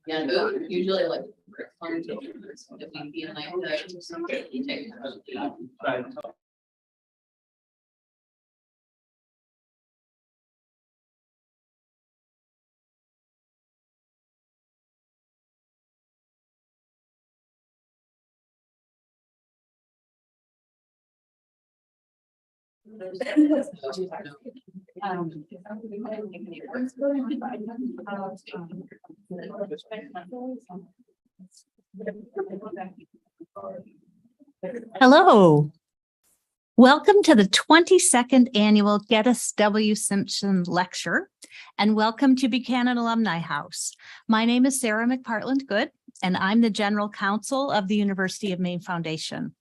Yeah, usually like if we feel like Hello. Welcome to the 22nd annual Geddes W. Simpson Lecture, and welcome to Buchanan Alumni House. My name is Sarah McPartland Good, and I'm the General Counsel of the University of Maine Foundation.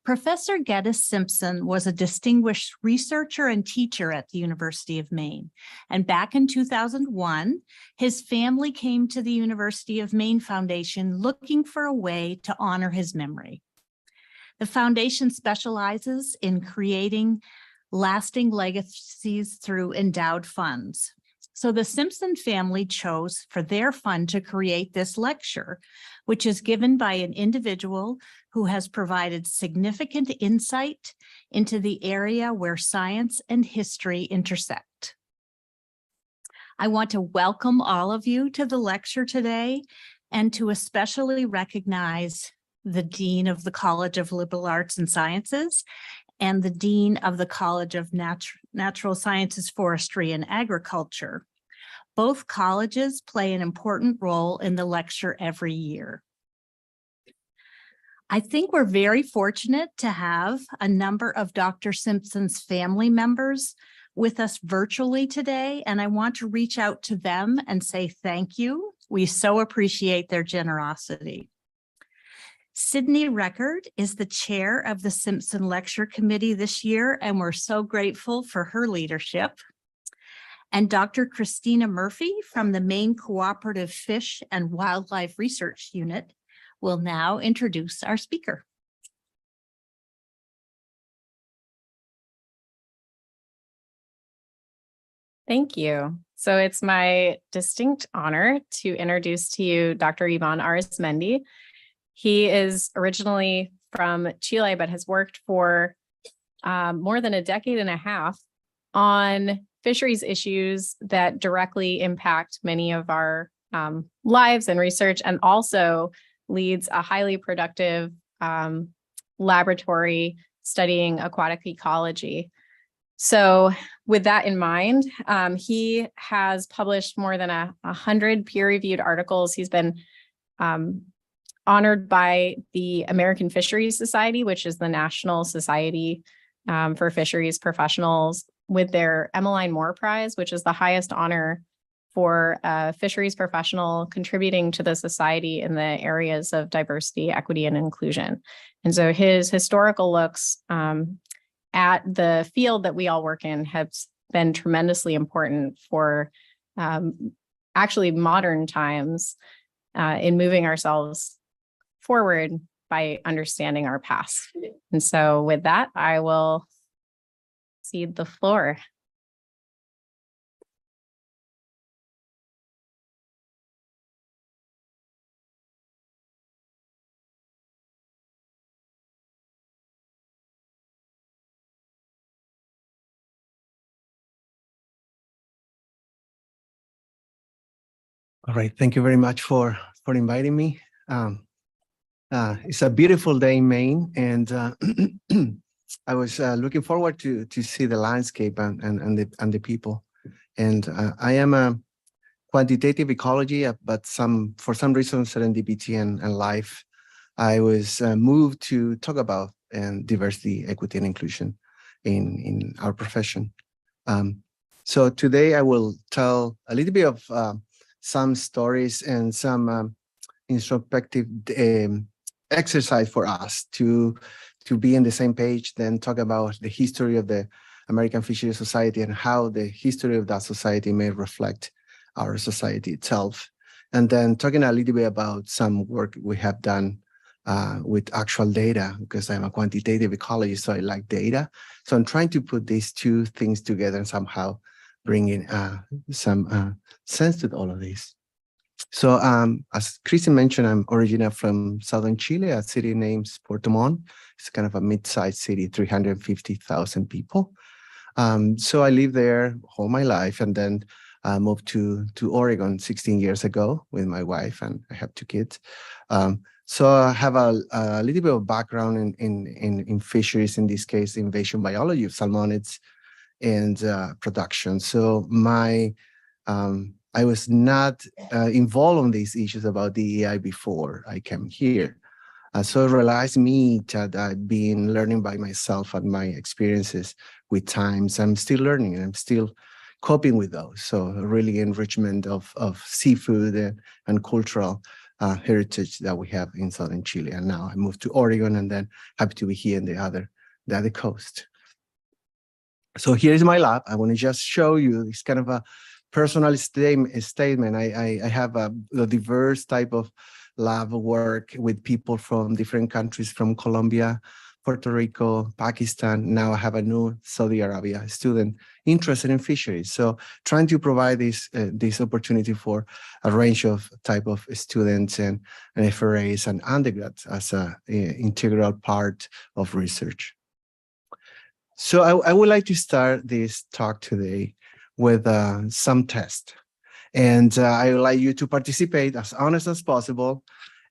Professor Geddes Simpson was a distinguished researcher and teacher at the University of Maine. And back in 2001, his family came to the University of Maine Foundation looking for a way to honor his memory. The foundation specializes in creating lasting legacies through endowed funds. So the Simpson family chose for their fund to create this lecture, which is given by an individual who has provided significant insight into the area where science and history intersect. I want to welcome all of you to the lecture today and to especially recognize the Dean of the College of Liberal Arts and Sciences and the Dean of the College of Natural Sciences, Forestry, and Agriculture. Both colleges play an important role in the lecture every year. I think we're very fortunate to have a number of Dr. Simpson's family members with us virtually today, and I want to reach out to them and say thank you. We so appreciate their generosity. Sydney Record is the chair of the Simpson Lecture Committee this year, and we're so grateful for her leadership. And Dr. Christina Murphy from the Maine Cooperative Fish and Wildlife Research Unit will now introduce our speaker. Thank you. So it's my distinct honor to introduce to you Dr. Ivan Arizmendi. He is originally from Chile, but has worked for more than a decade and a half on fisheries issues that directly impact many of our lives and research, and also leads a highly productive laboratory studying aquatic ecology. So with that in mind, he has published more than 100 peer-reviewed articles. He's been honored by the American Fisheries Society, which is the National Society for Fisheries Professionals, with their Emmeline Moore Prize, which is the highest honor for a fisheries professional contributing to the society in the areas of diversity, equity, and inclusion. And so his historical looks at the field that we all work in have been tremendously important for actually modern times in moving ourselves forward by understanding our past. And so with that, I will cede the floor. All right, thank you very much for inviting me. It's a beautiful day in Maine, and I was looking forward to see the landscape and the people. And I am a quantitative ecology, but for some reason, serendipity and life, I was moved to talk about diversity, equity, and inclusion in our profession. So today I will tell a little bit of some stories and some introspective exercise for us to be in the same page, then talk about the history of the American Fisheries Society and how the history of that society may reflect our society itself. And then talking a little bit about some work we have done with actual data, because I'm a quantitative ecologist, so I like data. So I'm trying to put these two things together and somehow bring in some sense to all of this. So as Christine mentioned, I'm originally from southern Chile, a city named Puerto Montt. It's kind of a mid-sized city, 350,000 people. So I lived there all my life, and then moved to Oregon 16 years ago with my wife, and I have 2 kids. So I have a little bit of background in fisheries, in this case, invasion biology of salmonids and production. So I was not involved in these issues about DEI before I came here. So I realized that I've been learning by myself and my experiences with times. I'm still learning and I'm still coping with those. So really enrichment of seafood and cultural heritage that we have in southern Chile. And now I moved to Oregon, and then happy to be here in the other coast. So here's my lab. I want to just show you, it's kind of a personal statement. I have a diverse type of lab work with people from different countries, from Colombia, Puerto Rico, Pakistan. Now I have a new Saudi Arabia student interested in fisheries. So trying to provide this opportunity for a range of type of students and FRAs and undergrads as an integral part of research. So I would like to start this talk today with some test. And I would like you to participate as honest as possible.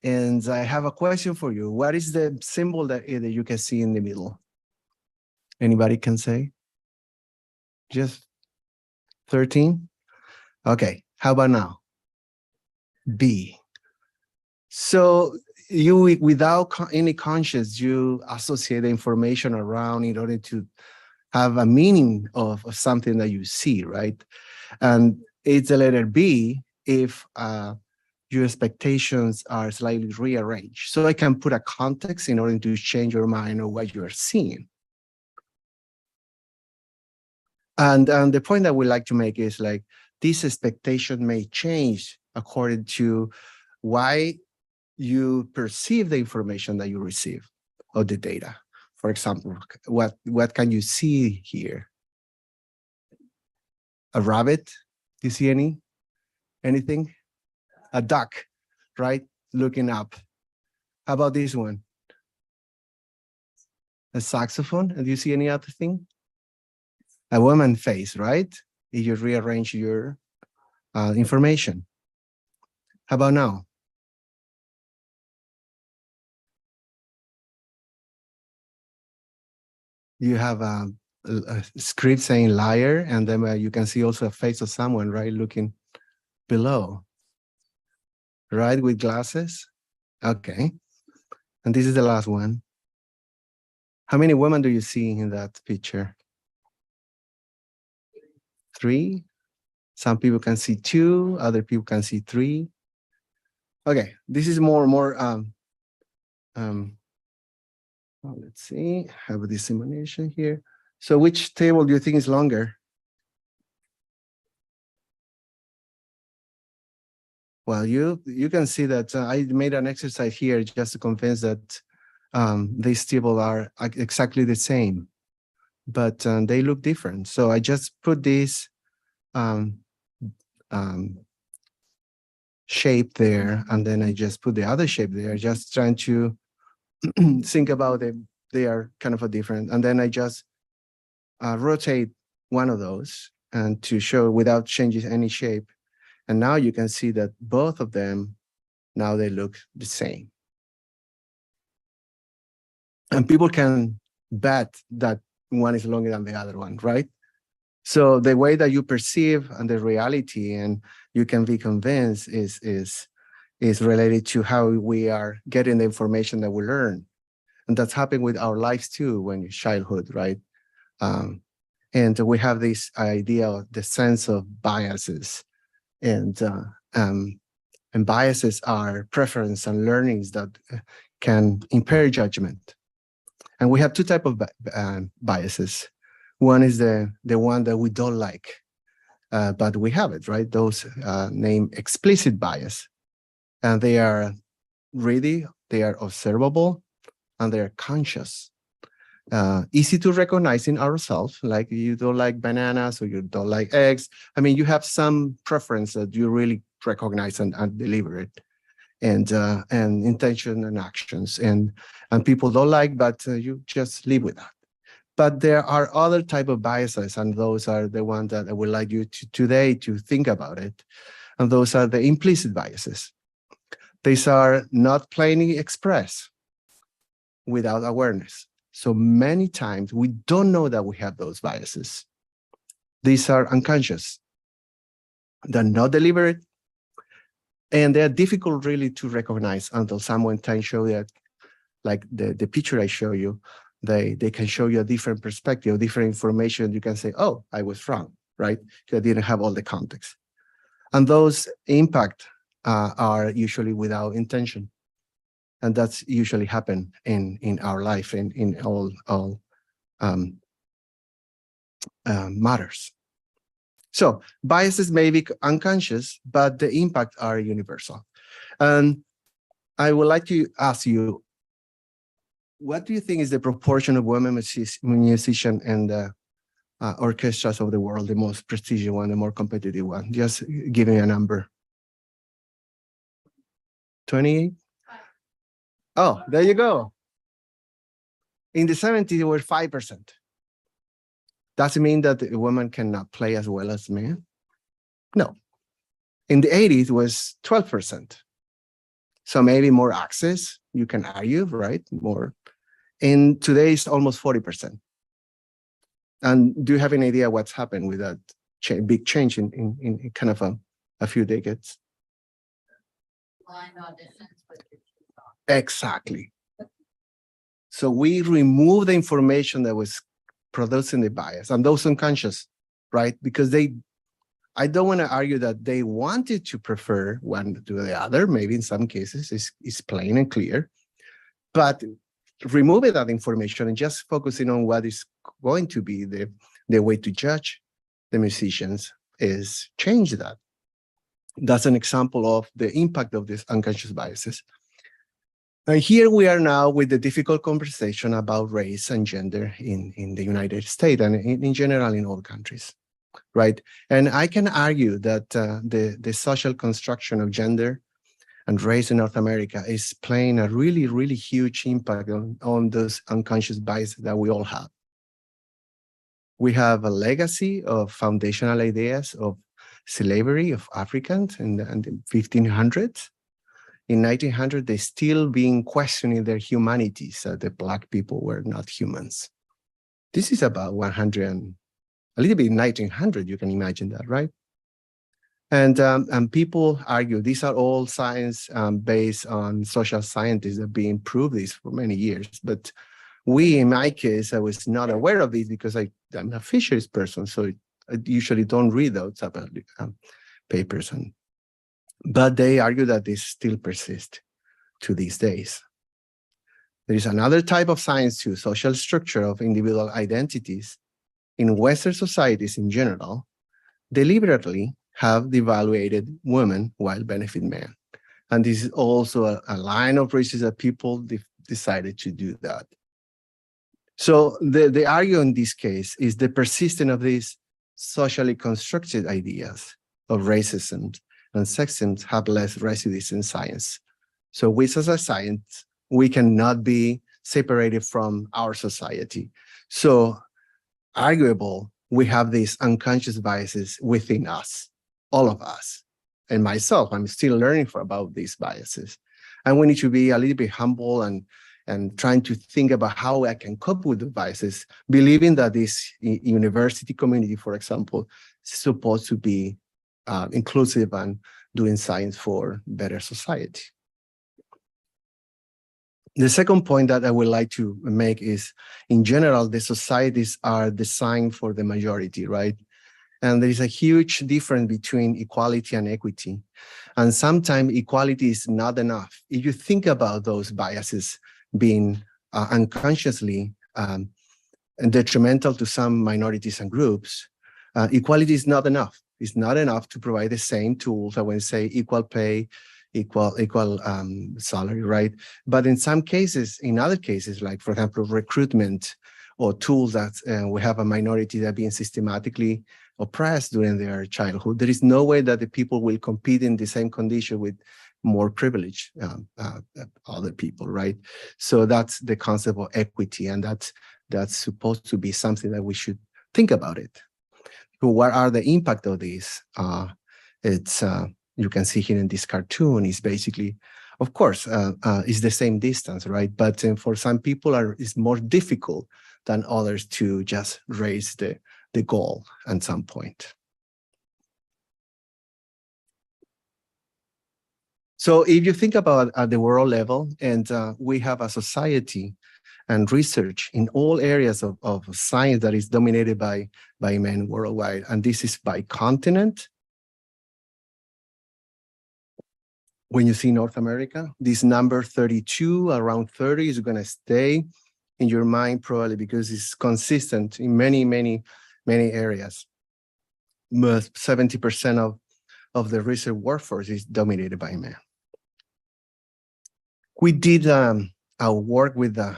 And I have a question for you. What is the symbol that you can see in the middle? Anybody can say? Just 13? Okay, how about now? B. So you, without any conscience, you associate the information around in order to have a meaning of something that you see, right? And it's the letter B if your expectations are slightly rearranged. So I can put a context in order to change your mind or what you're seeing. And the point that we like to make is like, this expectation may change according to why you perceive the information that you receive of the data. For example, what can you see here? A rabbit? Do you see anything? A duck, right? Looking up. How about this one? A saxophone? And do you see any other thing? A woman face, right? If you rearrange your information. How about now? You have a script saying liar, and then you can see also a face of someone, right? Looking below, right? With glasses. Okay. And this is the last one. How many women do you see in that picture? 3. Some people can see 2, other people can see 3. Okay, this is more let's see, have a dissemination here. So which table do you think is longer? Well, you can see that I made an exercise here just to convince that these tables are exactly the same, but they look different. So I just put this shape there, and then I just put the other shape there, just trying to think about them. They are kind of a different, and then I just rotate one of those and to show without changing any shape. And now you can see that both of them, now they look the same. And people can bet that one is longer than the other one, right? So the way that you perceive and the reality, and you can be convinced is related to how we are getting the information that we learn. And that's happening with our lives too, when you're childhood, right? And we have this idea of the sense of biases. And biases are preference and learnings that can impair judgment. And we have two types of biases. One is the one that we don't like, but we have it, right? Those named explicit bias. And they are observable, and they are conscious. Easy to recognize in ourselves, like you don't like bananas or you don't like eggs. I mean, you have some preference that you really recognize and deliver it, and intention and actions, and people don't like, but you just live with that. But there are other type of biases, and those are the ones that I would like you today to think about it. And those are the implicit biases. These are not plainly expressed without awareness. So many times we don't know that we have those biases. These are unconscious. They're not deliberate, and they're difficult really to recognize until someone can show that, like the picture I show you, they can show you a different perspective, different information. You can say, oh, I was wrong, right? Because I didn't have all the context. And those impact are usually without intention. And that's usually happen in our life, in all matters. So biases may be unconscious, but the impact are universal. And I would like to ask you, what do you think is the proportion of women musicians in the orchestras of the world, the most prestigious one, the more competitive one? Just give me a number. 28? Oh, there you go. In the 70s, it was 5%. Does it mean that a woman cannot play as well as men? No. In the 80s, it was 12%. So maybe more access, you can argue, right? More. And today it's almost 40%. And do you have any idea what's happened with that big change in kind of a few decades? Blind auditions, but Exactly. So we remove the information that was producing the bias, and those unconscious, right? Because I don't want to argue that they wanted to prefer one to the other. Maybe in some cases it's plain and clear, but removing that information and just focusing on what is going to be the way to judge the musicians is change that. That's an example of the impact of these unconscious biases. And here we are now with the difficult conversation about race and gender in the United States and in general in all countries, right? And I can argue that the social construction of gender and race in North America is playing a really, really huge impact on those unconscious biases that we all have. We have a legacy of foundational ideas of slavery of Africans in the 1500s. In 1900, they still being questioning their humanities, that the Black people were not humans. This is about 100, a little bit in 1900, you can imagine that, right? And people argue these are all science based on social scientists that have been proved this for many years. But in my case, I was not aware of this because I'm a fisheries person, so I usually don't read those type of papers. But they argue that this still persists to these days. There is another type of science too, social structure of individual identities in Western societies in general, deliberately have devaluated women while benefit men. And this is also a line of research that people decided to do that. So the argument in this case is the persistence of these socially constructed ideas of racism and sexism have less residues in science. So we as a science, we cannot be separated from our society. So arguable, we have these unconscious biases within us, all of us. And myself, I'm still learning about these biases. And we need to be a little bit humble and trying to think about how I can cope with the biases, believing that this university community, for example, is supposed to be inclusive and doing science for better society. The second point that I would like to make is, in general, the societies are designed for the majority, right? And there is a huge difference between equality and equity. And sometimes equality is not enough. If you think about those biases being unconsciously detrimental to some minorities and groups, equality is not enough. It's not enough to provide the same tools. I would say equal pay, equal salary, right? But in some cases, in other cases, like for example, recruitment or tools that we have a minority that are being systematically oppressed during their childhood, there is no way that the people will compete in the same condition with more privileged other people, right? So that's the concept of equity, and that's supposed to be something that we should think about it. So what are the impact of this? It's you can see here in this cartoon is basically, of course, is the same distance, right? But for some people, it's more difficult than others to just raise the goal at some point. So if you think about at the world level, and we have a society and research in all areas of science that is dominated by men worldwide, and this is by continent. When you see North America, this number 32, around 30 is going to stay in your mind probably because it's consistent in many areas. 70% of the research workforce is dominated by men. We did our work with the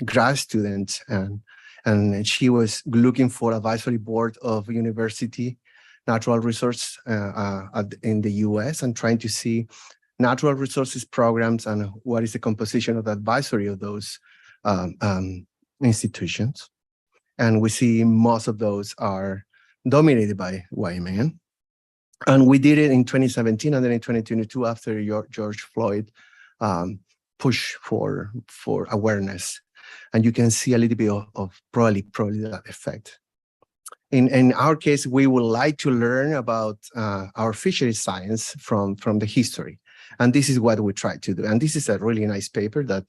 grad student, and she was looking for advisory board of university natural resource in the US and trying to see natural resources programs and what is the composition of the advisory of those institutions. And we see most of those are dominated by white men. And we did it in 2017 and then in 2022 after George Floyd push for awareness. And you can see a little bit of probably that effect. In our case, we would like to learn about our fisheries science from the history. And this is what we try to do. And this is a really nice paper that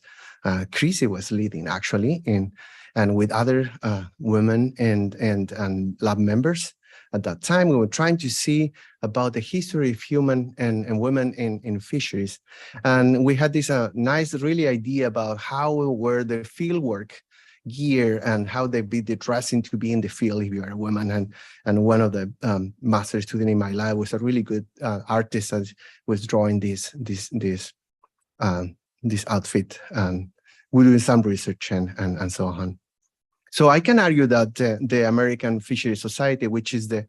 Chrissy was leading actually, and with other women and lab members. At that time, we were trying to see about the history of human and women in fisheries. And we had this nice really idea about how were the fieldwork gear and how they be the dressing to be in the field if you are a woman. And one of the master students in my lab was a really good artist that was drawing this outfit. And we're doing some research and so on. So I can argue that the American Fisheries Society, which is the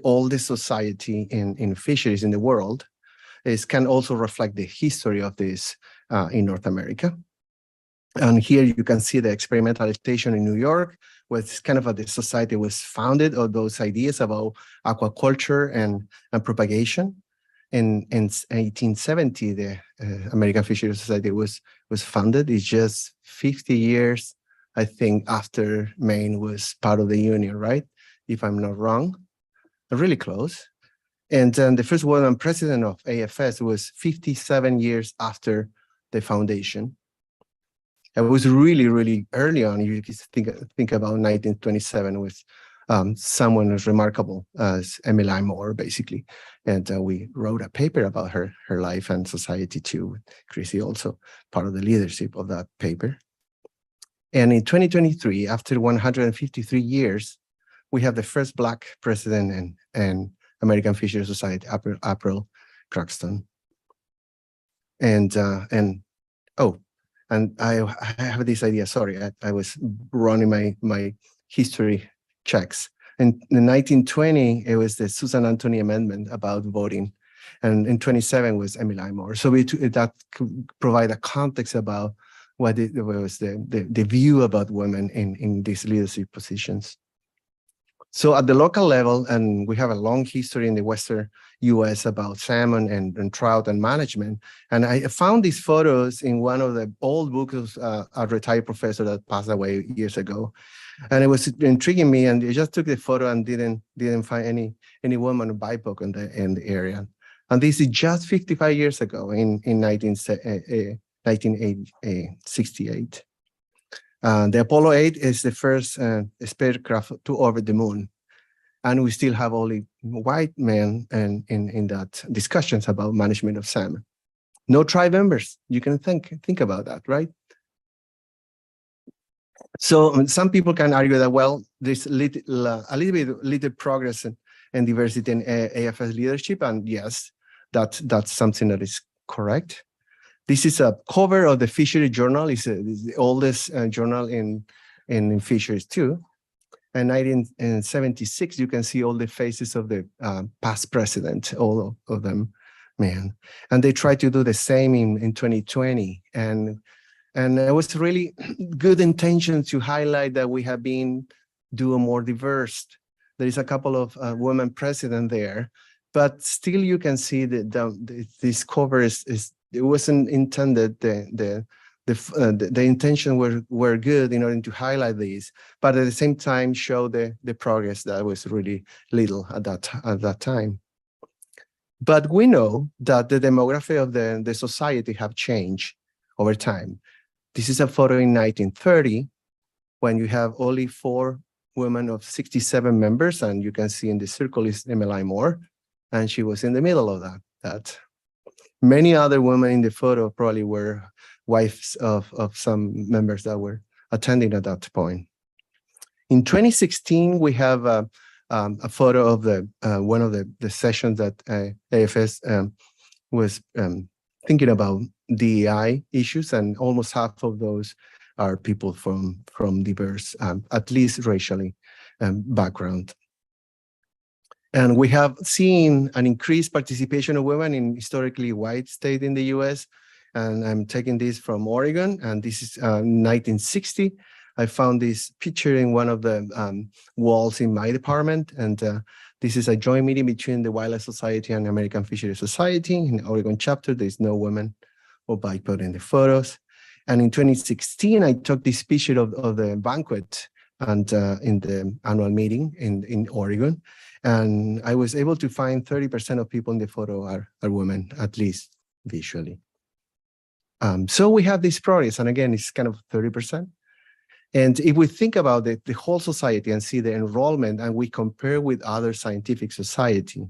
oldest society in fisheries in the world, can also reflect the history of this in North America. And here you can see the experimental station in New York, where it's kind of the society was founded, or those ideas about aquaculture and propagation. In 1870, the American Fisheries Society was founded. It's just 50 years, I think, after Maine was part of the Union, right? If I'm not wrong, really close. And then the first woman president of AFS was 57 years after the foundation. It was really, really early on. You think about 1927 with someone as remarkable as Emily Moore, basically. And we wrote a paper about her life and society too. Chrissy also part of the leadership of that paper. And in 2023, after 153 years, we have the first Black president in American Fisheries Society, April Croxton. And I have this idea. Sorry, I was running my history checks. In 1920, it was the Susan Anthony Amendment about voting, and in 27 was Emily Moore. So that could provide a context about what it was the view about women in these leadership positions. So at the local level, and we have a long history in the Western US about salmon and trout and management. And I found these photos in one of the old books of a retired professor that passed away years ago. And it was intriguing me, and I just took the photo and didn't find any woman or BIPOC in the area. And this is just 55 years ago in 1968. The Apollo 8 is the first spacecraft to orbit the moon. And we still have only white men in that discussions about management of salmon. No tribe members. You can think about that, right? So some people can argue that, well, there's a little progress in diversity in AFS leadership. And yes, that's something that is correct. This is a cover of the Fishery Journal. It's the oldest journal in fisheries too. In 1976, you can see all the faces of the past president, all of them, man. And they tried to do the same in 2020. And it was really good intention to highlight that we have been doing more diverse. There is a couple of women president there, but still you can see that this cover is it wasn't intended, the intention were good in order to highlight these, but at the same time show the progress that was really little at that time. But we know that the demography of the society have changed over time. This is a photo in 1930 when you have only 4 women of 67 members, and you can see in the circle is Emmeline Moore, and she was in the middle of that. Many other women in the photo probably were wives of some members that were attending at that point. In 2016, we have a photo of one of the sessions that AFS was thinking about DEI issues, and almost half of those are people from diverse, at least racially, background. And we have seen an increased participation of women in historically white state in the US. And I'm taking this from Oregon, and this is 1960. I found this picture in one of the walls in my department. And this is a joint meeting between the Wildlife Society and American Fisheries Society. In the Oregon chapter, there's no women or bipod in the photos. And in 2016, I took this picture of the banquet and in the annual meeting in Oregon. And I was able to find 30% of people in the photo are women, at least visually. So we have this progress, and again, it's kind of 30%. And if we think about the whole society and see the enrollment, and we compare with other scientific society,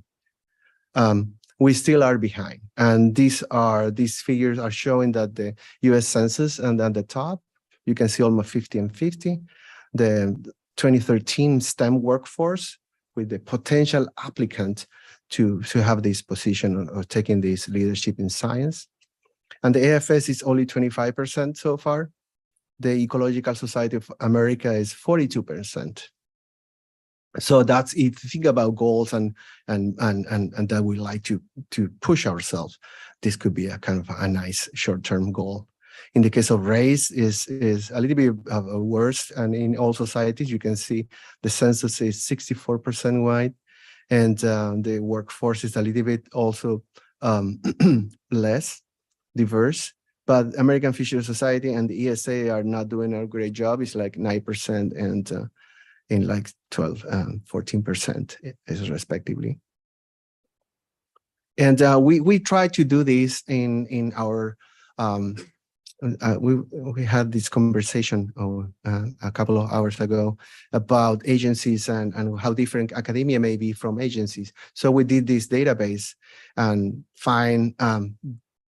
we still are behind. And these figures are showing that the US Census, and at the top, you can see almost 50 and 50. The 2013 STEM workforce with the potential applicant to have this position or taking this leadership in science. And the AFS is only 25% so far. The Ecological Society of America is 42%. So that's, if you think about goals and that we like to push ourselves, this could be a kind of a nice short-term goal. In the case of race is a little bit worse, and in all societies you can see the census is 64% white, and the workforce is a little bit also less diverse. But American Fisheries Society and the ESA are not doing a great job. It's like 9% and in like 12, 14% is respectively. And we try to do this in our, we had this conversation a couple of hours ago about agencies and how different academia may be from agencies. So we did this database and find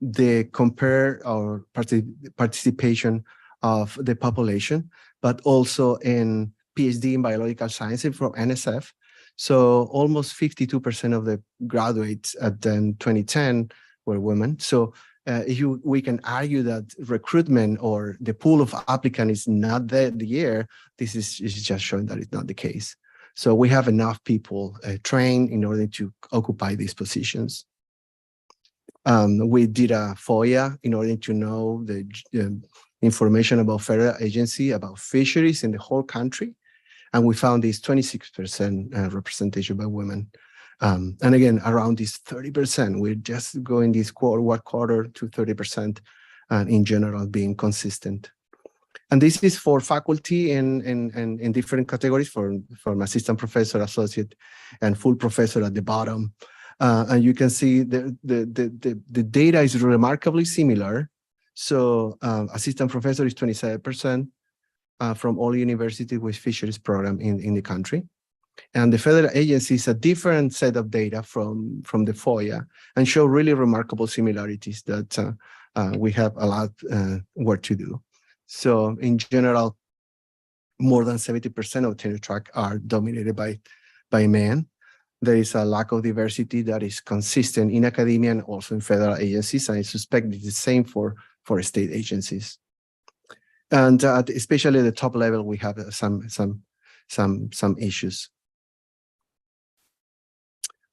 the compare our participation of the population, but also in PhD in biological sciences from NSF. So almost 52% of the graduates at then 2010 were women. So we can argue that recruitment or the pool of applicants is not there the year. This is just showing that it's not the case. So we have enough people trained in order to occupy these positions. We did a FOIA in order to know the information about federal agency, about fisheries in the whole country. And we found this 26% representation by women. And again, around this 30%, we're just going this quarter to 30% in general being consistent. And this is for faculty in different categories from assistant professor, associate, and full professor at the bottom. And you can see the data is remarkably similar. So assistant professor is 27% from all universities with fisheries program in the country. And the federal agency is a different set of data from the FOIA and show really remarkable similarities that we have a lot work to do. So in general, more than 70% of tenure track are dominated by men. There is a lack of diversity that is consistent in academia and also in federal agencies, and I suspect it's the same for state agencies. And especially at the top level, we have some issues.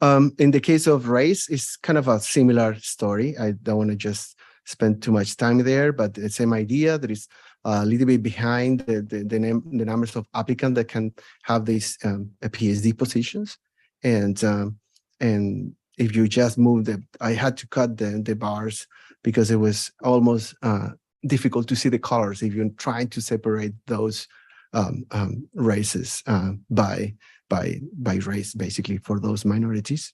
In the case of race, it's kind of a similar story. I don't want to just spend too much time there, but the same idea. There is a little bit behind the numbers of applicants that can have these PhD positions. And if you just move I had to cut the bars because it was almost difficult to see the colors if you're trying to separate those races by race, basically, for those minorities.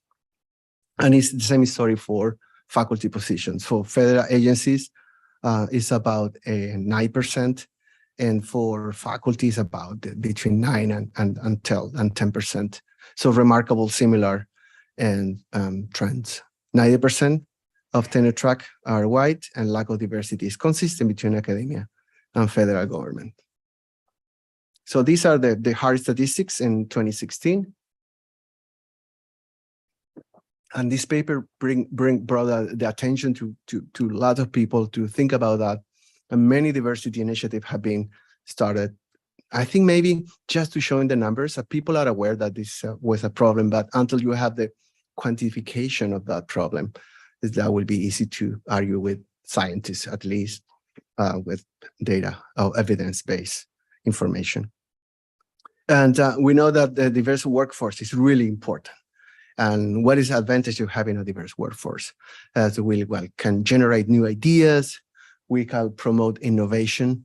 And it's the same story for faculty positions. For federal agencies, it's about 9%, and for faculty, it's about between 9 and 10%. So remarkable, similar and trends. 90% of tenure track are white, and lack of diversity is consistent between academia and federal government. So these are the hard statistics in 2016. And this paper brought the attention to a lot of people to think about that. And many diversity initiatives have been started. I think maybe just to show in the numbers that people are aware that this was a problem, but until you have the quantification of that problem, that will be easy to argue with scientists, at least with data or evidence-based information. And we know that the diverse workforce is really important. And what is the advantage of having a diverse workforce? As we can generate new ideas, we can promote innovation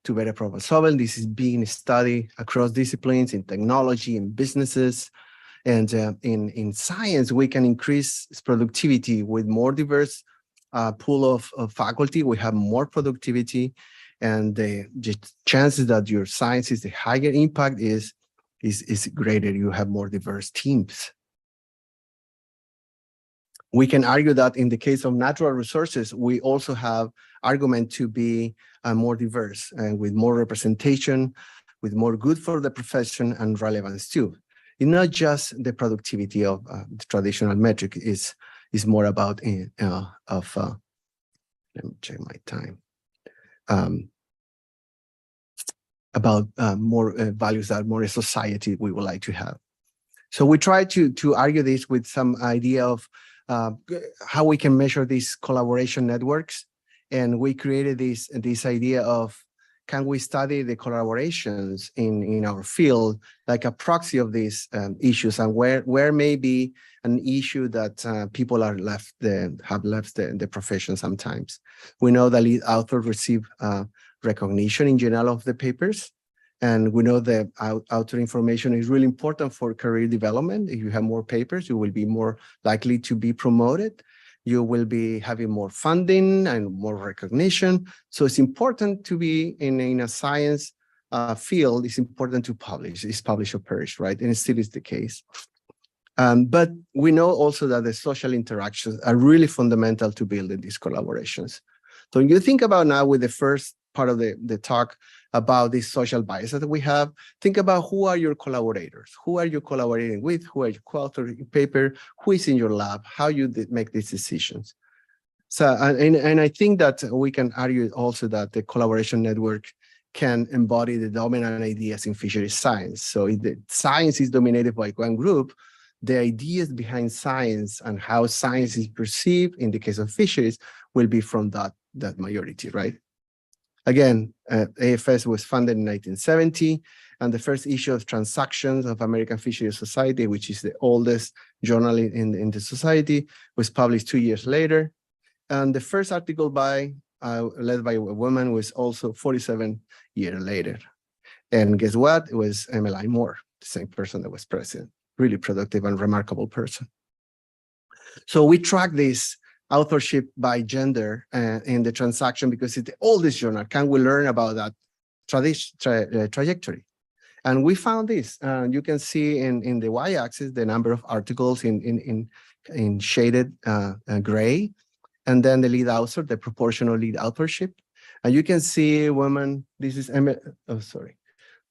to better problem solving. This is being studied across disciplines in technology and businesses. And in science, we can increase productivity with more diverse pool of faculty. We have more productivity, and the chances that your science is the higher impact is greater. You have more diverse teams. We can argue that in the case of natural resources, we also have argument to be more diverse and with more representation, with more good for the profession and relevance too. It's not just the productivity of the traditional metric, is more about let me check my time. About more values that more a society we would like to have. So we try to argue this with some idea of how we can measure these collaboration networks. And we created this idea of, can we study the collaborations in our field, like a proxy of these issues, and where may be an issue that people are have left the profession sometimes. We know the lead author receive recognition in journal of the papers. And we know that author information is really important for career development. If you have more papers, you will be more likely to be promoted. You will be having more funding and more recognition. So it's important to be in a science field. It's important to publish. It's publish or perish, right? And it still is the case. But we know also that the social interactions are really fundamental to building these collaborations. So when you think about now with the first part of the talk about this social bias that we have, think about who are your collaborators, who are you collaborating with, who are you co-authoring your paper, who is in your lab, how you make these decisions. So, and I think that we can argue also that the collaboration network can embody the dominant ideas in fisheries science. So if the science is dominated by one group, the ideas behind science and how science is perceived in the case of fisheries will be from that majority, right? Again, AFS was founded in 1970, and the first issue of Transactions of American Fisheries Society, which is the oldest journal in the society, was published 2 years later. And the first article led by a woman was also 47 years later. And guess what? It was Emmeline Moore, the same person that was president. Really productive and remarkable person. So we track this authorship by gender in the transaction because it's the oldest journal. Can we learn about that trajectory? And we found this. You can see in the y-axis the number of articles in shaded gray, and then the lead author, the proportional lead authorship. And you can see women. This is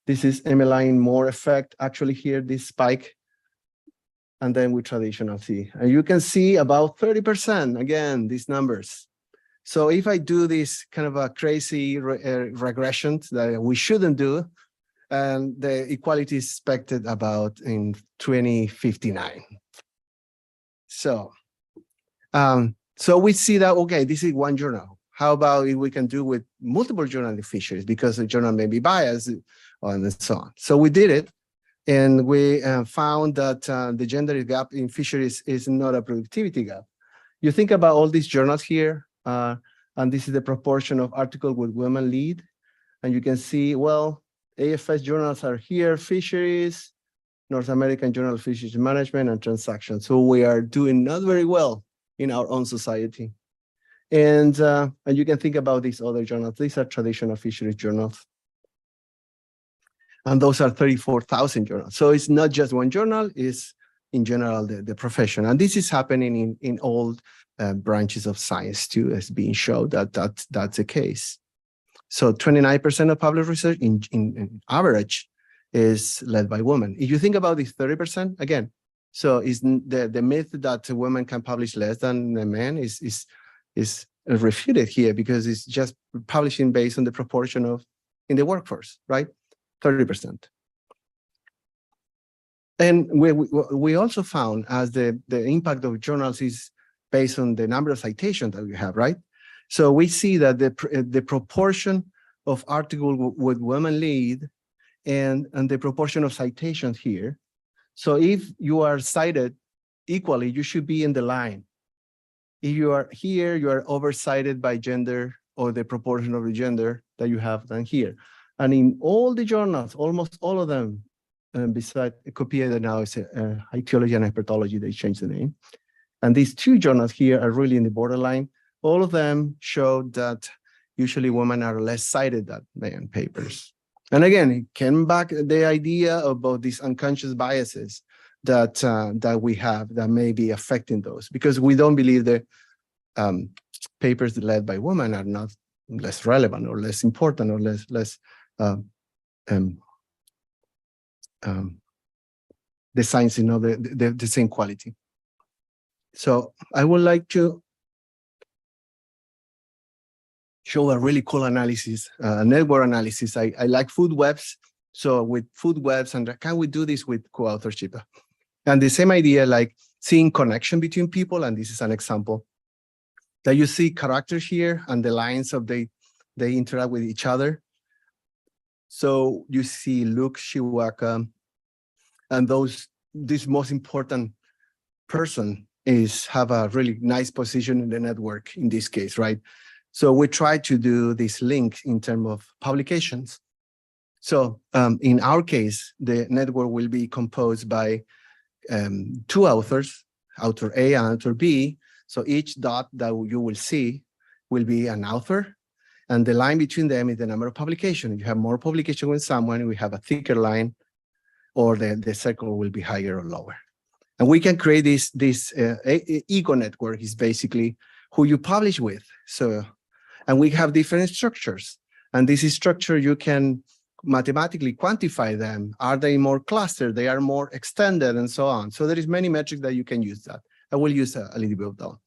This is Emmeline Moore effect. Actually, here this spike, and then with traditional C. And you can see about 30%. Again, these numbers. So if I do this kind of a crazy regression that we shouldn't do, and the equality is expected about in 2059. So we see that, okay, this is one journal. How about if we can do with multiple journal in fisheries, because the journal may be biased and so on. So we did it, and we found that the gender gap in fisheries is not a productivity gap. You think about all these journals here, and this is the proportion of articles with women lead, and you can see, well, AFS journals are here, fisheries, North American Journal of Fisheries Management, and Transactions. So we are doing not very well in our own society. And you can think about these other journals. These are traditional fisheries journals. And those are 34,000 journals. So it's not just one journal, it's in general the profession. And this is happening in all branches of science too, as being shown that's the case. So 29% of published research in average is led by women. If you think about this 30%, again, so is the myth that women can publish less than the men is refuted here, because it's just publishing based on the proportion of in the workforce, right? 30%. And we also found as the impact of journals is based on the number of citations that we have, right? So we see that the proportion of articles with women lead and the proportion of citations here. So if you are cited equally, you should be in the line. If you are here, you are overcited by gender or the proportion of the gender that you have than here. And in all the journals, almost all of them, besides Copieda now is Ichthyology and Herpetology, they changed the name. And these two journals here are really in the borderline. All of them show that usually women are less cited than men papers. And again, it came back the idea about these unconscious biases that we have that may be affecting those, because we don't believe that papers led by women are not less relevant or less important or less the science, the same quality. So I would like to show a really cool analysis, network analysis. I like food webs. So with food webs, and can we do this with co-authorship? And the same idea, like seeing connection between people. And this is an example that you see characters here and the lines of they interact with each other. So you see Luke, Shiwaka, and this most important person have a really nice position in the network in this case, right? So we try to do this link in terms of publications. So in our case, the network will be composed by two authors, author A and author B. So each dot that you will see will be an author, and the line between them is the number of publications. If you have more publication with someone, we have a thicker line, or the circle will be higher or lower. And we can create this ego network is basically who you publish with. So, and we have different structures. And this is structure, you can mathematically quantify them. Are they more clustered? They are more extended and so on. So there is many metrics that you can use that. I will use a little bit of that.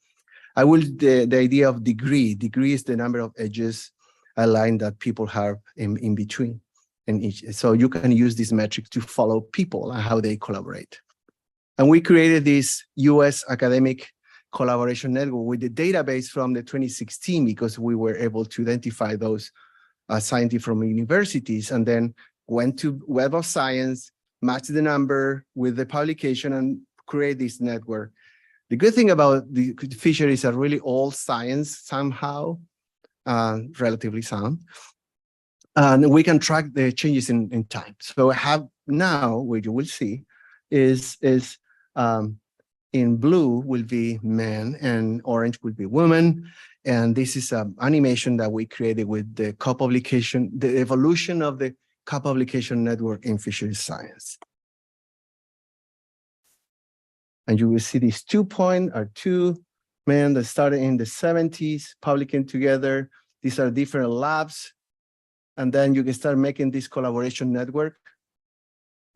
I will, the idea of degree. Degree is the number of edges aligned that people have in between. And each, so you can use this metric to follow people and how they collaborate. And we created this US academic collaboration network with the database from the 2016, because we were able to identify those scientists from universities, and then went to Web of Science, match the number with the publication, and create this network. The good thing about the fisheries are really all science somehow, relatively sound. And we can track the changes in time. So I have now, what you will see is in blue will be men and orange will be women. And this is an animation that we created with the co-publication, the evolution of the co-publication network in fisheries science. And you will see these 2 points are two men that started in the 70s, publishing together. These are different labs. And then you can start making this collaboration network.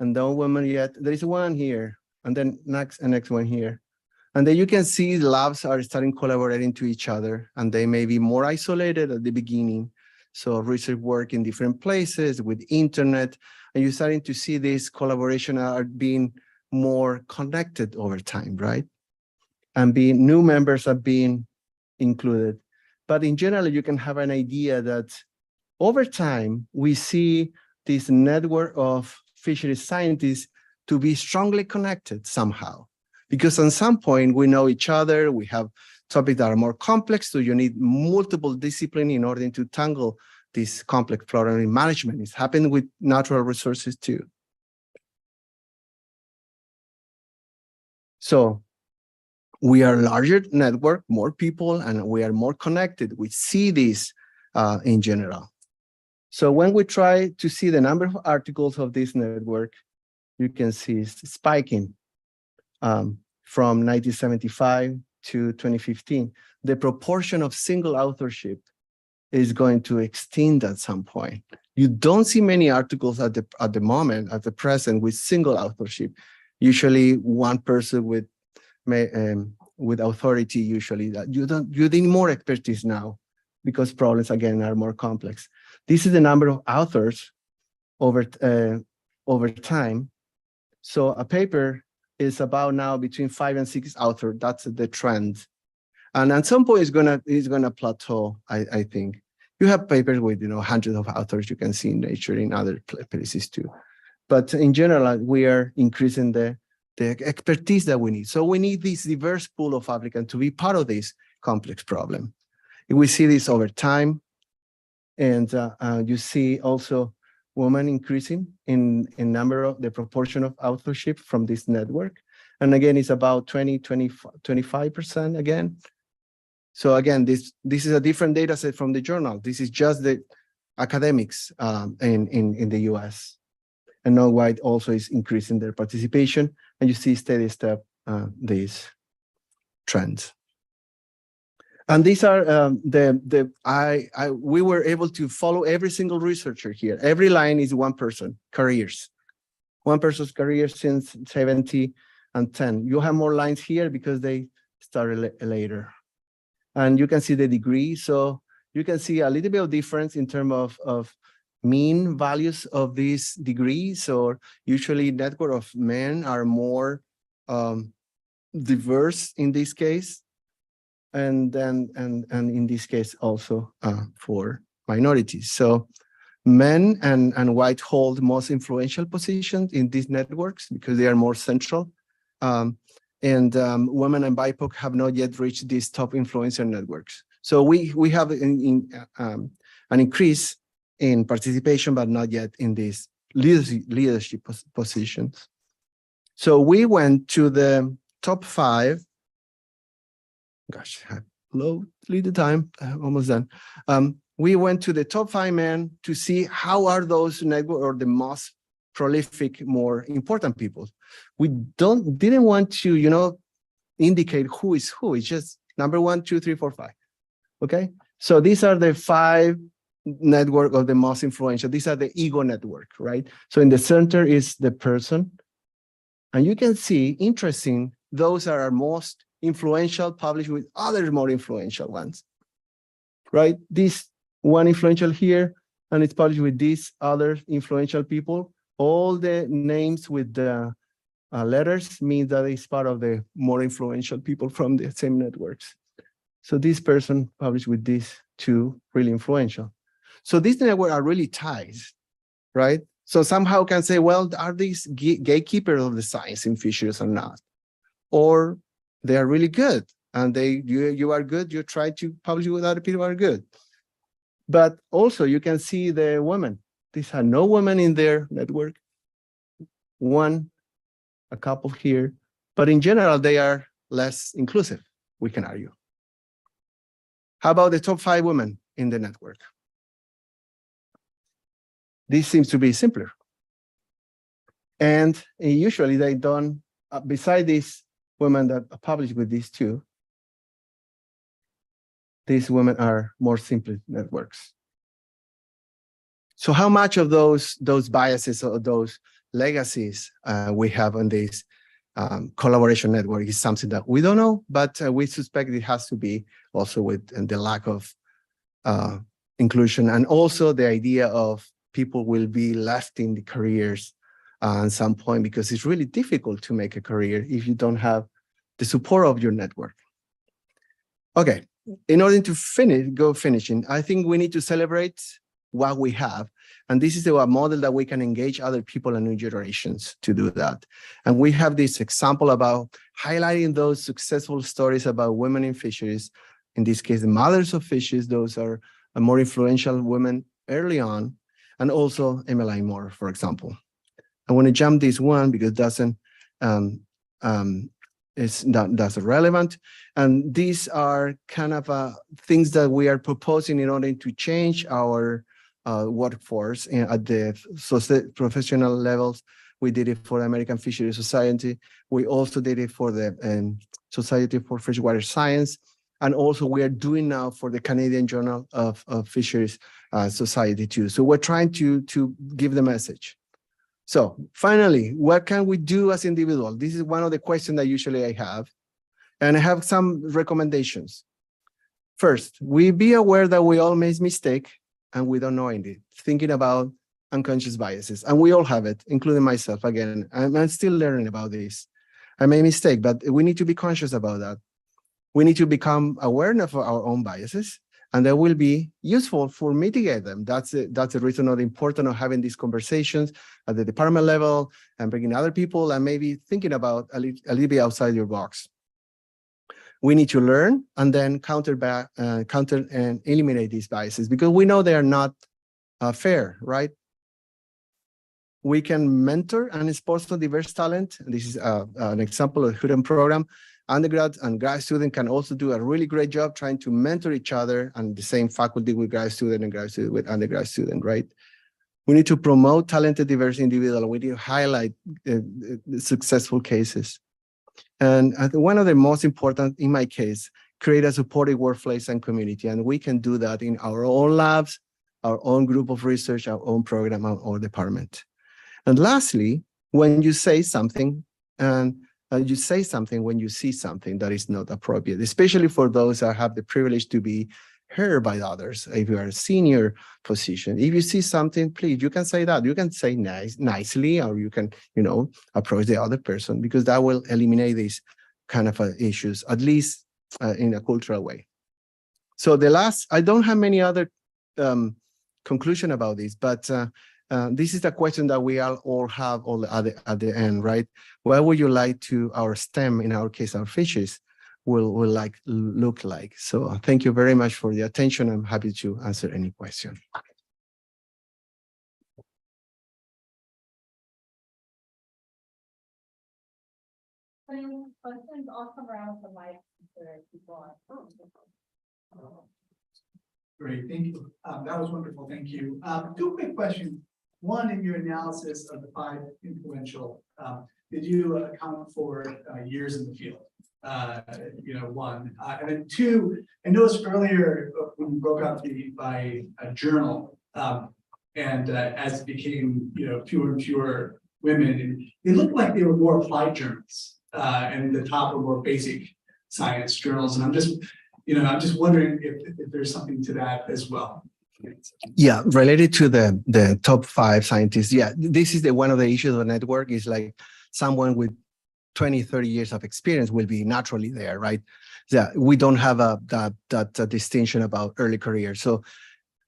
And no women yet. There is one here, and then next one here. And then you can see the labs are starting collaborating to each other, and they may be more isolated at the beginning. So research work in different places with internet, and you're starting to see this collaboration are being more connected over time, right? And being new members are being included. But in general, you can have an idea that over time, we see this network of fisheries scientists to be strongly connected somehow. Because at some point, we know each other, we have topics that are more complex, so you need multiple disciplines in order to tackle this complex problem in management. It's happened with natural resources too. So we are a larger network, more people, and we are more connected. We see this in general. So when we try to see the number of articles of this network, you can see it's spiking from 1975 to 2015. The proportion of single authorship is going to extend at some point. You don't see many articles at the moment, at the present, with single authorship. Usually one person with authority, usually that you need more expertise now because problems again are more complex. This is the number of authors over time. So a paper is about now between 5 and 6 authors. That's the trend. And at some point it's gonna plateau, I think. You have papers with hundreds of authors you can see in Nature in other places too. But in general, we are increasing the expertise that we need. So we need this diverse pool of applicants to be part of this complex problem. We see this over time. And you see also women increasing in number of the proportion of authorship from this network. And again, it's about 25% again. So again, this is a different data set from the journal. This is just the academics in the US. And non-white also is increasing their participation. And you see steady step these trends. And these are we were able to follow every single researcher here. Every line is one person, careers. One person's career since 70 and 10. You have more lines here because they started later. And you can see the degree. So you can see a little bit of difference in terms of mean values of these degrees, or usually network of men are more diverse in this case. And in this case also for minorities. So men and white hold most influential positions in these networks because they are more central. And women and BIPOC have not yet reached these top influencer networks. So we have an increase in participation, but not yet in these leadership positions. So we went to the top 5. Gosh, low lead the time, almost done. We went to the top 5 men to see how are those network or the most prolific, more important people. We didn't want to, indicate who is who. It's just number 1, 2, 3, 4, 5. Okay, so these are the 5 network of the most influential. These are the ego network, right? So in the center is the person, and you can see, interesting, those are our most influential, published with other more influential ones, right? This one influential here, and it's published with these other influential people. All the names with the letters mean that it's part of the more influential people from the same networks. So this person published with these 2 really influential. So these networks are really ties, right? So somehow can say, well, are these gatekeepers of the science in fisheries or not? Or they are really good, and you are good, you try to publish with other people who are good. But also you can see the women. These are no women in their network. A couple here, But in general, they are less inclusive, we can argue. How about the top 5 women in the network? This seems to be simpler. And usually they don't, beside these women that are published with these two, these women are more simple networks. So how much of those biases or those legacies we have on this collaboration network is something that we don't know, but we suspect it has to be also with the lack of inclusion, and also the idea of people will be left in the careers at some point, because it's really difficult to make a career if you don't have the support of your network. Okay, in order to finishing, I think we need to celebrate what we have. And this is a model that we can engage other people and new generations to do that. And we have this example about highlighting those successful stories about women in fisheries. In this case, the mothers of fishes, those are more influential women early on, and also Emmeline Moore, for example. I want to jump this one because it doesn't, that's relevant. And these are kind of things that we are proposing in order to change our workforce at the professional levels. We did it for the American Fisheries Society. We also did it for the Society for Freshwater Science. And also we are doing now for the Canadian Journal of Fisheries Society too. So we're trying to give the message. So finally, what can we do as individuals? This is one of the questions that usually I have. And I have some recommendations. First, we be aware that we all make mistakes and we don't know it. Thinking about unconscious biases. And we all have it, including myself. Again, I'm still learning about this. I made a mistake, but we need to be conscious about that. We need to become aware of our own biases, and that will be useful for mitigate them. That's the reason of the importance of having these conversations at the department level and bringing other people and maybe thinking about a little bit outside your box. We need to learn and then counter and eliminate these biases, because we know they are not fair, right? We can mentor and sponsor diverse talent. This is an example of the Hudden program. Undergrad and grad student can also do a really great job trying to mentor each other, and the same faculty with grad student and grad student with undergrad student, right? We need to promote talented, diverse individuals. We need to highlight successful cases. And one of the most important, in my case, create a supportive workplace and community. And we can do that in our own labs, our own group of research, our own program, our own department. And lastly, when you say something, and you say something when you see something that is not appropriate, especially for those that have the privilege to be heard by others. If you are a senior position, if you see something, please, you can say that. You can say nicely, or you can, approach the other person, because that will eliminate these kind of issues, at least in a cultural way. So I don't have many other conclusion about this, but this is the question that we all have at the end, right? What would you like to our STEM, in our case, our fishes, will look like? So thank you very much for the attention. I'm happy to answer any question. Questions, I'll come around the mic. Great, thank you. That was wonderful, thank you. 2 quick questions. One, in your analysis of the 5 influential, did you account for years in the field? 1. And then 2, I noticed earlier when you broke out by a journal, and as it became fewer and fewer women, it looked like they were more applied journals, and the top were more basic science journals. And I'm just wondering if there's something to that as well. Yeah, related to the top 5 scientists. Yeah, this is one of the issues of the network, is like someone with 20, 30 years of experience will be naturally there, right? Yeah, we don't have that distinction about early career. So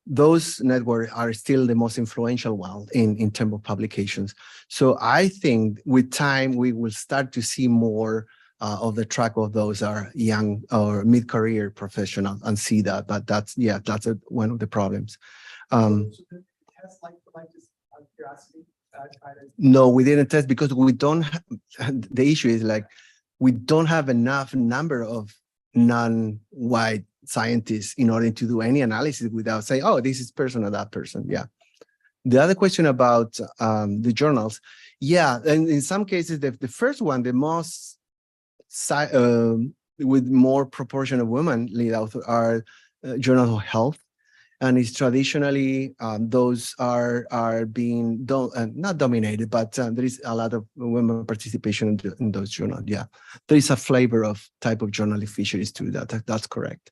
those networks are still the most influential one in terms of publications. So I think with time, we will start to see more of the track of those are young or mid-career professionals and see that. But that's one of the problems. No, we didn't test because we don't. The issue is like we don't have enough number of non-white scientists in order to do any analysis without saying, oh, this is person or that person. Yeah. The other question about the journals. Yeah, and in some cases, the first one, the most with more proportion of women lead author are journals of health. And it's traditionally those are being not dominated, but there is a lot of women participation in those journals. Yeah, there is a flavor of type of journal in fisheries too. That's correct.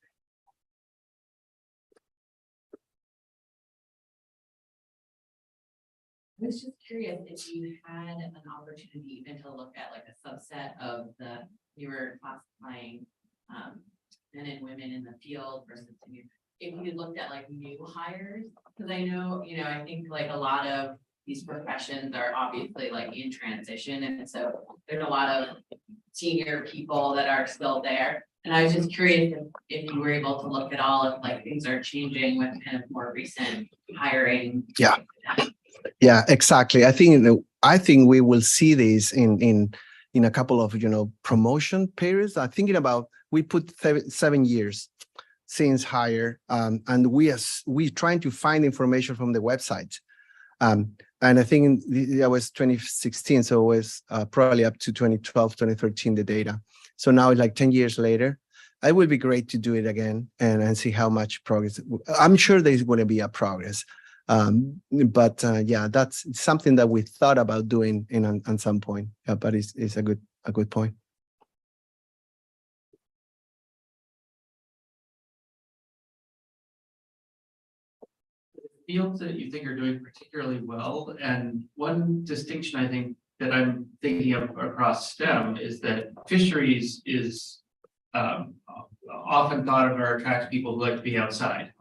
I was just curious if you had an opportunity even to look at like a subset of you were classifying men and women in the field versus if you looked at like new hires, because I know, I think like a lot of these professions are obviously like in transition. And so there's a lot of senior people that are still there. And I was just curious if you were able to look at all if like things are changing with kind of more recent hiring. Yeah. Yeah, exactly. I think we will see this in a couple of promotion periods. I'm thinking about we put 7 years since hire, and we trying to find information from the website, and I think that was 2016, so it was probably up to 2012, 2013 the data. So now it's like 10 years later. It would be great to do it again and see how much progress. I'm sure there's going to be a progress. But yeah, that's something that we thought about doing on some point. Yeah, but it's a good point. Fields that you think are doing particularly well, and one distinction I think that I'm thinking of across STEM is that fisheries is often thought of or attracts people who like to be outside.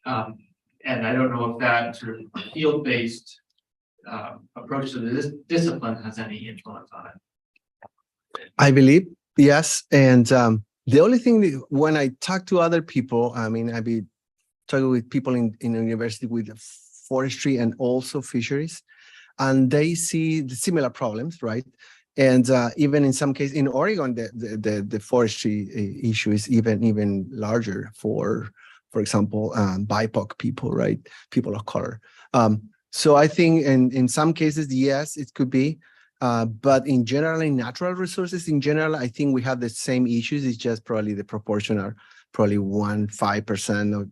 And I don't know if that sort of field-based approach to this discipline has any influence on it. I believe, yes. And the only thing that when I talk to other people, I mean, I've been talking with people in university with forestry and also fisheries, and they see the similar problems, right? And even in some cases in Oregon, the forestry issue is even larger for example, BIPOC people, right? People of color. So I think in some cases, yes, it could be. But in general, in natural resources, in general, I think we have the same issues. It's just probably the proportion are probably 5%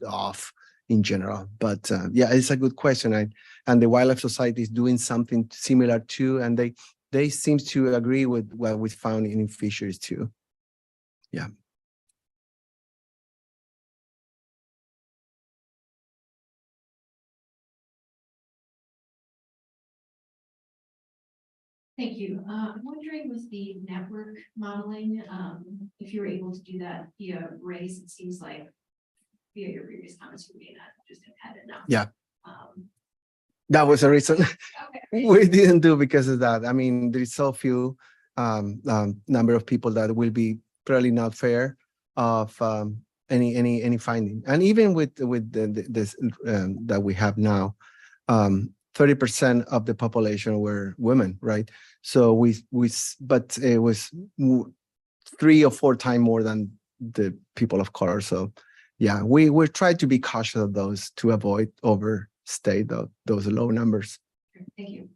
off in general. But yeah, it's a good question. And the Wildlife Society is doing something similar too. And they seem to agree with what we found in fisheries too. Yeah. Thank you. I'm wondering with the network modeling, if you were able to do that via race, it seems like via your previous comments, you may not just have had enough. Yeah. That was a reason Okay. we didn't do because of that. I mean, there is so few number of people that will be probably not fair of any finding. And even with this that we have now, 30% of the population were women, right? So but it was 3 or 4 times more than the people of color. So yeah, we try to be cautious of those to avoid overstate those low numbers. Thank you.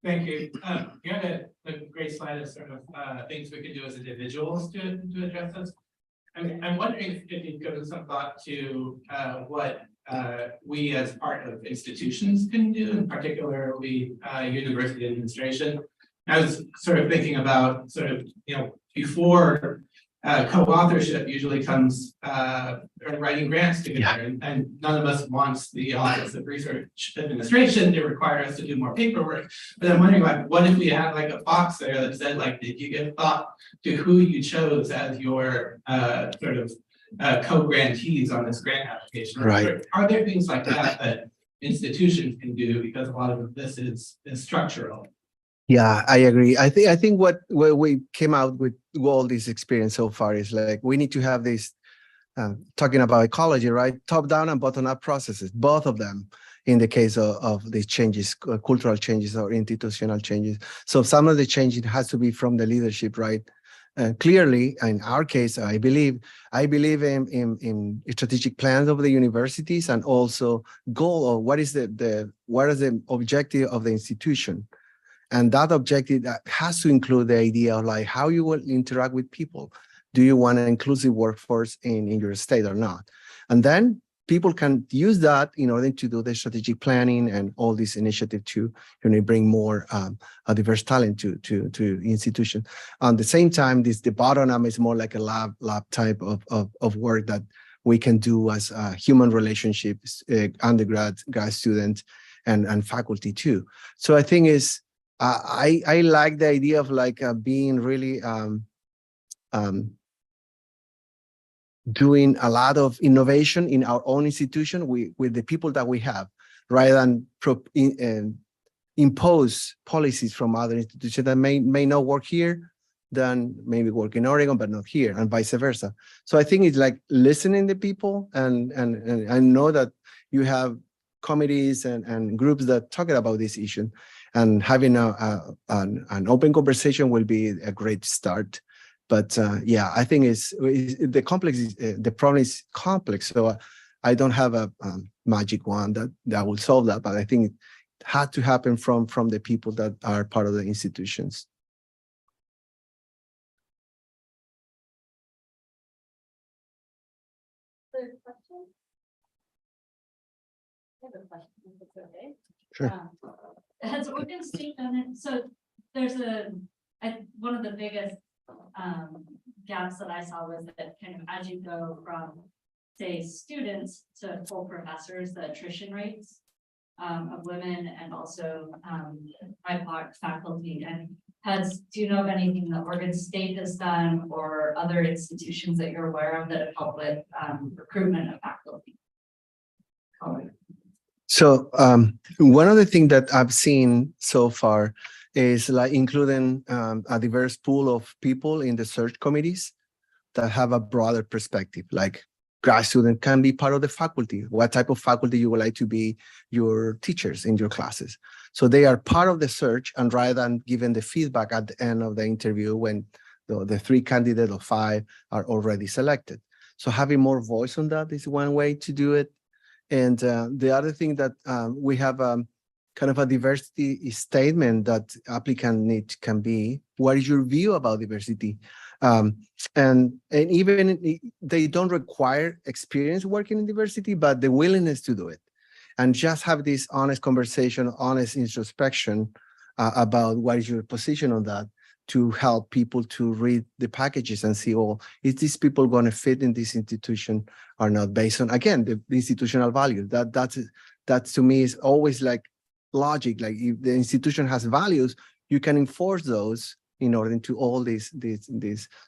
Thank you. You had a great slide of sort of things we could do as individuals to address this. I'm wondering if you've given some thought to what we as part of institutions can do, in particular university administration. I was sort of thinking about before co-authorship usually comes writing grants together, and none of us wants the Office of Research Administration to require us to do more paperwork. But I'm wondering, like, what if we had like a box there that said, like, did you give thought to who you chose as your co-grantees on this grant application? Right. Are there things like that that institutions can do, because a lot of this is structural? Yeah, I agree. I think what we came out with all this experience so far is like we need to have this talking about ecology, right? Top down and bottom up processes, both of them in the case of these changes, cultural changes or institutional changes. So some of the change it has to be from the leadership, right? Clearly, in our case, I believe in strategic plans of the universities and also goal of what is the objective of the institution. And that objective that has to include the idea of like how you will interact with people. Do you want an inclusive workforce in your state or not? And then people can use that in order to do the strategic planning and all these initiatives to bring more a diverse talent to institution. On the same time, the bottom up is more like a lab type of work that we can do as human relationships, undergrad, grad students, and faculty too. So I think I like the idea of like being really doing a lot of innovation in our own institution with the people that we have, rather than impose policies from other institutions that may not work here, then maybe work in Oregon, but not here, and vice versa. So I think it's like listening to people, and I know that you have committees and groups that talk about this issue, and having an open conversation will be a great start. But yeah, I think the problem is complex. So I don't have a magic wand that will solve that, but I think it had to happen from the people that are part of the institutions. Other questions? I have a question, if it's okay. Sure. Has Oregon State done it? So there's one of the biggest gaps that I saw was that kind of as you go from, say, students to full professors, the attrition rates of women and also BIPOC faculty. And do you know of anything that Oregon State has done or other institutions that you're aware of that have helped with recruitment of faculty? So one of the things that I've seen so far is like including a diverse pool of people in the search committees that have a broader perspective, like grad student can be part of the faculty. What type of faculty you would like to be your teachers in your classes? So they are part of the search, and rather than giving the feedback at the end of the interview when the 3 candidates or 5 are already selected. So having more voice on that is one way to do it. And the other thing that we have kind of a diversity statement that applicant can be, what is your view about diversity? And even they don't require experience working in diversity, but the willingness to do it. And just have this honest conversation, honest introspection about what is your position on that, to help people to read the packages and see, oh, is these people going to fit in this institution or not, based on, again, the institutional value. That to me is always like logic. Like if the institution has values, you can enforce those in order to all these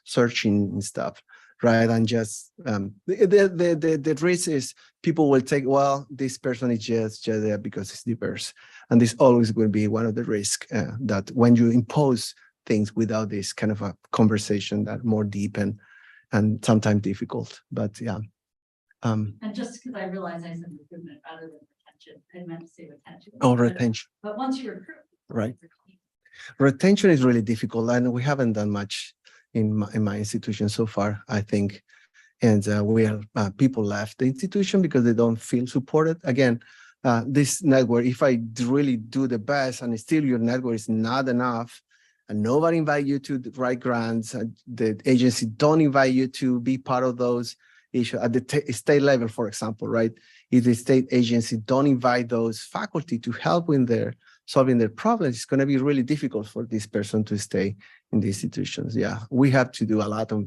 searching and stuff, rather than just the risk is people will take, well, this person is just there because it's diverse, and this always will be one of the risks that when you impose things without this kind of a conversation that more deep and sometimes difficult. But yeah. And just because I realize I said recruitment rather than retention, I meant to say retention. Oh, retention. But once you recruit. Right. Retention is really difficult, and we haven't done much in my institution so far, I think. And we have people left the institution because they don't feel supported. Again, this network, if I really do the best and still your network is not enough, and nobody invite you to write grants, the agency don't invite you to be part of those issues at the state level, for example, right? If the state agency don't invite those faculty to help in solving their problems, it's going to be really difficult for this person to stay in the institutions. Yeah, we have to do a lot of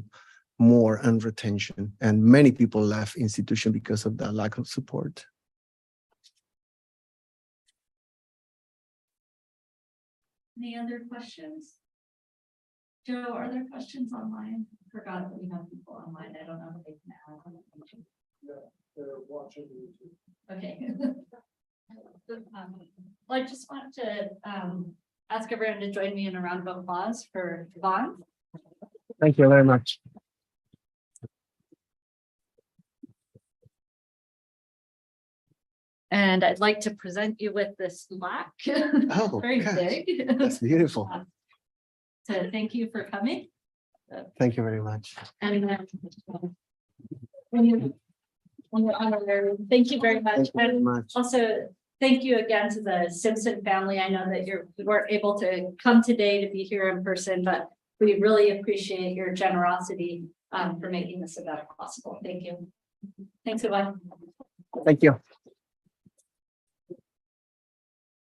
more on retention, and many people left institution because of that lack of support. Any other questions? Joe, are there questions online? I forgot that we have people online. I don't know if they can ask. They're watching YouTube. Okay. Well, I just want to ask everyone to join me in a round of applause for Vaughn. Thank you very much. And I'd like to present you with this plaque. Oh, Very gosh, big. That's beautiful. So thank you for coming. Thank you very much. And when you're on there, thank you very much. Thank you very And much. also, thank you again to the Simpson family. I know that you weren't able to come today to be here in person, but we really appreciate your generosity for making this event possible. Thank you. Thanks a lot. Thank you.